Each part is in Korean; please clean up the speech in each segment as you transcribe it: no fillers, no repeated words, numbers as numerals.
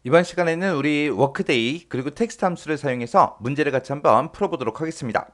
이번 시간에는 우리 워크데이 그리고 텍스트 함수를 사용해서 문제를 같이 한번 풀어보도록 하겠습니다.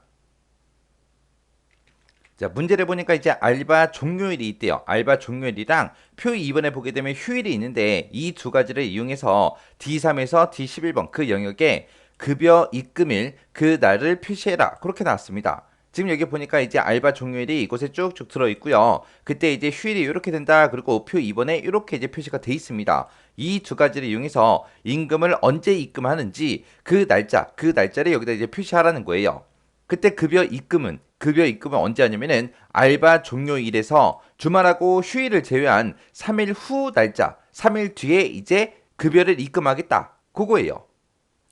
자, 문제를 보니까 이제 알바 종료일이 있대요. 알바 종료일이랑 표 2번에 보게 되면 휴일이 있는데 이 두 가지를 이용해서 D3에서 D11번 그 영역에 급여 입금일 그 날을 표시해라. 그렇게 나왔습니다. 지금 여기 보니까 이제 알바 종료일이 이곳에 쭉쭉 들어 있고요. 그때 이제 휴일이 이렇게 된다. 그리고 표 2번에 이렇게 이제 표시가 돼 있습니다. 이 두 가지를 이용해서 임금을 언제 입금하는지 그 날짜를 여기다 이제 표시하라는 거예요. 그때 급여 입금은 언제 하냐면은 알바 종료일에서 주말하고 휴일을 제외한 3일 후 날짜, 3일 뒤에 이제 급여를 입금하겠다. 그거예요.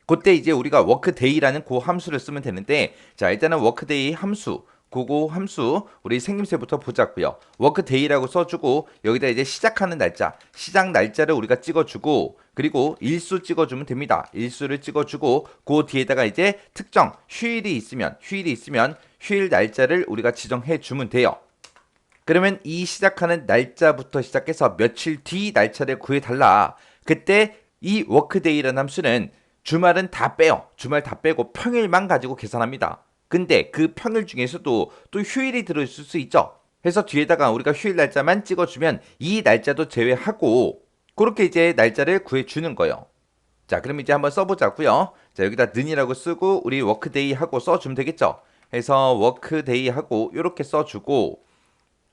그때 이제 우리가 워크데이라는 그 함수를 쓰면 되는데, 자, 일단은 워크데이 함수, 그거 함수 우리 생김새부터 보자고요. 워크데이라고 써주고 여기다 이제 시작하는 날짜, 시작 날짜를 우리가 찍어주고 그리고 일수 찍어주면 됩니다. 일수를 찍어주고 그 뒤에다가 이제 특정 휴일이 있으면 휴일 날짜를 우리가 지정해 주면 돼요. 그러면 이 시작하는 날짜부터 시작해서 며칠 뒤 날짜를 구해달라. 그때 이 워크데이라는 함수는 주말은 다 빼요. 주말 다 빼고 평일만 가지고 계산합니다. 근데 그 평일 중에서도 또 휴일이 들어있을 수 있죠. 그래서 뒤에다가 우리가 휴일 날짜만 찍어주면 이 날짜도 제외하고 그렇게 이제 날짜를 구해주는 거예요. 자, 그럼 이제 한번 써보자고요. 자, 여기다 는이라고 쓰고 우리 워크데이 하고 써주면 되겠죠. 해서 워크데이 하고 이렇게 써주고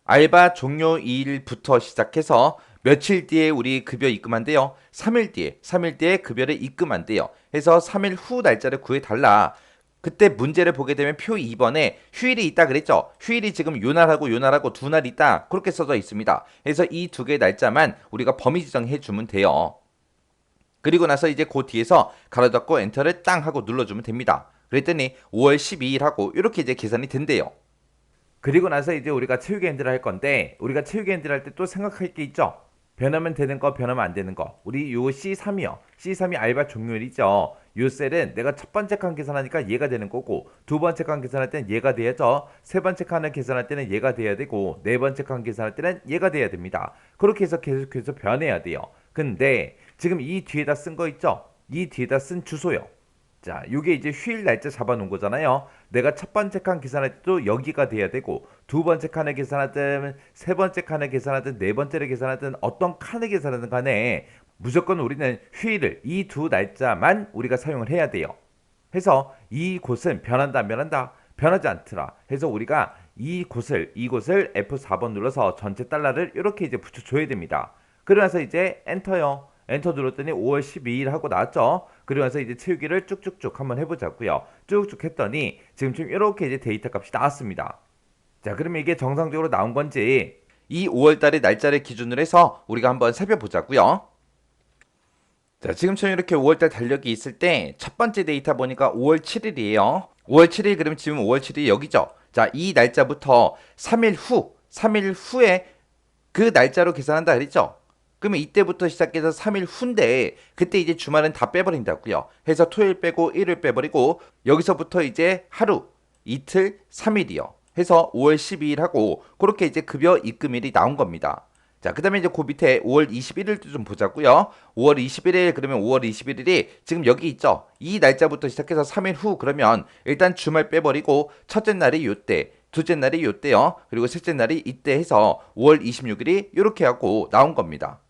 알바 종료일부터 시작해서 며칠 뒤에 우리 급여 입금한대요. 3일 뒤에 급여를 입금한대요. 해서 3일 후 날짜를 구해달라. 그때 문제를 보게 되면 표 2번에 휴일이 있다 그랬죠. 휴일이 지금 요날하고 두 날 있다. 그렇게 써져 있습니다. 그래서 이 두 개의 날짜만 우리가 범위 지정해 주면 돼요. 그리고 나서 이제 그 뒤에서 가로 닫고 엔터를 땅 하고 눌러주면 됩니다. 그랬더니 5월 12일 하고 이렇게 이제 계산이 된대요. 그리고 나서 이제 우리가 채우기 엔드를 할 건데 우리가 채우기 엔드를 할 때 또 생각할 게 있죠. 변하면 되는 거, 변하면 안 되는 거. 우리 요 C3이요. C3이 알바 종료일이죠. 요 셀은 내가 첫 번째 칸 계산하니까 얘가 되는 거고 두 번째 칸 계산할 때는 얘가 돼야죠. 세 번째 칸을 계산할 때는 얘가 돼야 되고 네 번째 칸 계산할 때는 얘가 돼야 됩니다. 그렇게 해서 계속해서 변해야 돼요. 근데 지금 이 뒤에다 쓴 거 있죠. 이 뒤에다 쓴 주소요. 자, 이게 이제 휴일 날짜 잡아놓은 거잖아요. 내가 첫 번째 칸 계산할 때도 여기가 돼야 되고 두 번째 칸을 계산하든 세 번째 칸을 계산하든 네 번째를 계산하든 어떤 칸을 계산하든 간에 무조건 우리는 휴일을 이 두 날짜만 우리가 사용을 해야 돼요. 해서 이곳은 변한다 안 변한다 변하지 않더라. 해서 우리가 이곳을 F4번 눌러서 전체 달러를 이렇게 이제 붙여줘야 됩니다. 그러면서 이제 엔터요. 엔터 눌렀더니 5월 12일 하고 나왔죠. 그러면서 이제 채우기를 쭉쭉쭉 한번 해보자고요. 쭉쭉 했더니 지금쯤 이렇게 이제 데이터 값이 나왔습니다. 자, 그러면 이게 정상적으로 나온 건지 이 5월달의 날짜를 기준으로 해서 우리가 한번 살펴보자고요. 자, 지금처럼 이렇게 5월달 달력이 있을 때 첫 번째 데이터 보니까 5월 7일이에요. 5월 7일 그러면 지금 5월 7일이 여기죠. 자, 이 날짜부터 3일 후에 그 날짜로 계산한다 그랬죠. 그러면 이때부터 시작해서 3일 후인데 그때 이제 주말은 다 빼버린다고요. 해서 토요일 빼고 일요일 빼버리고 여기서부터 이제 하루, 이틀, 3일이요. 해서 5월 12일 하고 그렇게 이제 급여 입금일이 나온 겁니다. 자, 그 다음에 이제 그 밑에 5월 21일도 좀 보자고요. 5월 21일 그러면 5월 21일이 지금 여기 있죠. 이 날짜부터 시작해서 3일 후 그러면 일단 주말 빼버리고 첫째 날이 요때, 둘째 날이 요때요. 그리고 셋째 날이 이때 해서 5월 26일이 이렇게 하고 나온 겁니다.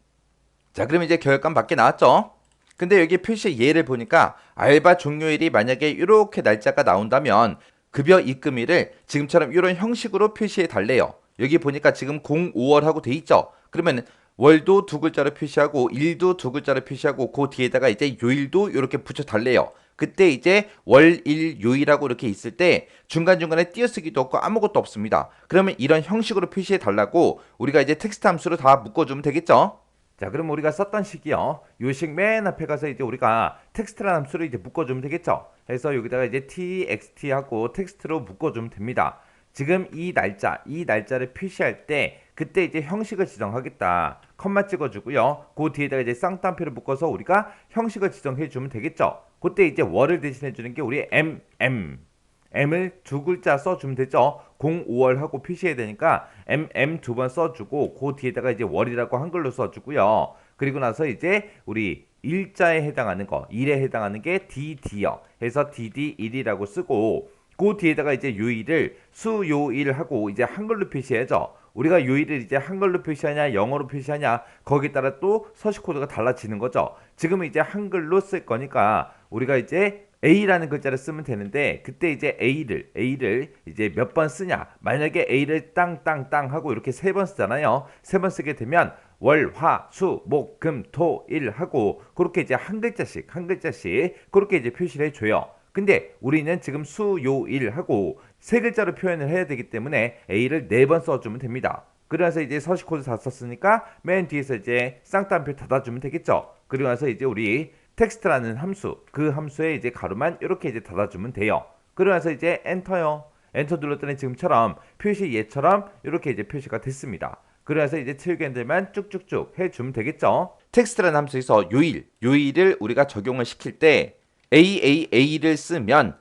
자, 그러면 이제 결과감 밖에 나왔죠. 근데 여기 표시 예를 보니까 알바 종료일이 만약에 이렇게 날짜가 나온다면 급여 입금일을 지금처럼 이런 형식으로 표시해 달래요. 여기 보니까 지금 05월 하고 돼 있죠. 그러면 월도 두 글자로 표시하고 일도 두 글자로 표시하고 그 뒤에다가 이제 요일도 이렇게 붙여 달래요. 그때 이제 월, 일, 요일하고 이렇게 있을 때 중간중간에 띄어쓰기도 없고 아무것도 없습니다. 그러면 이런 형식으로 표시해 달라고 우리가 이제 텍스트 함수로 다 묶어주면 되겠죠. 자, 그럼 우리가 썼던 식이요. 요 식 맨 앞에 가서 이제 우리가 텍스트라는 함수를 이제 묶어주면 되겠죠. 그래서 여기다가 이제 txt 하고 텍스트로 묶어주면 됩니다. 지금 이 날짜를 표시할 때 그때 이제 형식을 지정하겠다. 컴마 찍어주고요. 그 뒤에다가 이제 쌍따옴표를 묶어서 우리가 형식을 지정해주면 되겠죠. 그때 이제 월을 대신해주는 게 우리 M을 두 글자 써주면 되죠. 05월 하고 표시해야 되니까 M 두 번 써주고 그 뒤에다가 이제 월이라고 한글로 써주고요. 그리고 나서 이제 우리 일자에 해당하는 거, 일에 해당하는 게 DD요. 해서 DD1이라고 쓰고 그 뒤에다가 이제 요일을 수요일하고 이제 한글로 표시해야죠. 우리가 요일을 이제 한글로 표시하냐 영어로 표시하냐 거기에 따라 또 서식 코드가 달라지는 거죠. 지금은 이제 한글로 쓸 거니까 우리가 이제 A라는 글자를 쓰면 되는데 그때 이제 A를 이제 몇 번 쓰냐. 만약에 A를 땅땅땅 하고 이렇게 세 번 쓰잖아요. 세 번 쓰게 되면 월, 화, 수, 목, 금, 토, 일 하고 그렇게 이제 한 글자씩 그렇게 이제 표시를 해줘요. 근데 우리는 지금 수, 요, 일 하고 세 글자로 표현을 해야 되기 때문에 A를 네 번 써주면 됩니다. 그래서 이제 서식 코드 다 썼으니까 맨 뒤에서 이제 쌍따옴표 닫아주면 되겠죠. 그리고 나서 이제 우리 텍스트라는 함수, 그 함수에 이제 가로만 이렇게 이제 닫아주면 돼요. 그러고 나서 이제 엔터요. 엔터 눌렀더니 지금처럼 표시 얘처럼 이렇게 이제 표시가 됐습니다. 그래서 이제 틀겐들만 쭉쭉쭉 해주면 되겠죠. 텍스트라는 함수에서 요일을 우리가 적용을 시킬 때 AAA를 쓰면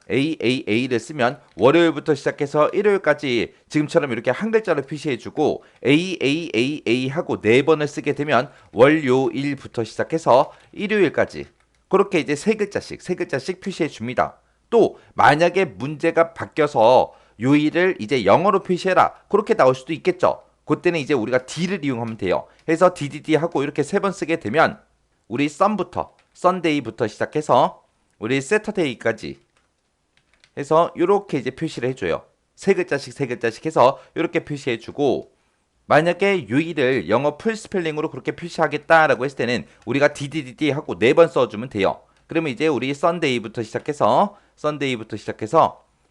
월요일부터 시작해서 일요일까지 지금처럼 이렇게 한 글자로 표시해주고 AAAA 하고 네 번을 쓰게 되면 월요일부터 시작해서 일요일까지 그렇게 이제 세 글자씩 표시해 줍니다. 또 만약에 문제가 바뀌어서 요일을 이제 영어로 표시해라 그렇게 나올 수도 있겠죠. 그때는 이제 우리가 D를 이용하면 돼요. 해서 DDD 하고 이렇게 세 번 쓰게 되면 우리 썬데이부터 시작해서 우리 세터데이까지 해서 이렇게 이제 표시를 해줘요. 세 글자씩 해서 이렇게 표시해주고 만약에 요일을 영어 풀스펠링으로 그렇게 표시하겠다라고 했을 때는 우리가 DDD 하고 네 번 써주면 돼요. 그러면 이제 우리 썬데이부터 시작해서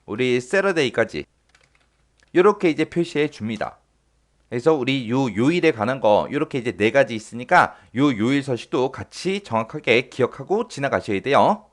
우리 세러데이까지 이렇게 이제 표시해 줍니다. 그래서 우리 요일에 관한 거 이렇게 이제 네 가지 있으니까 요 요일 서식도 같이 정확하게 기억하고 지나가셔야 돼요.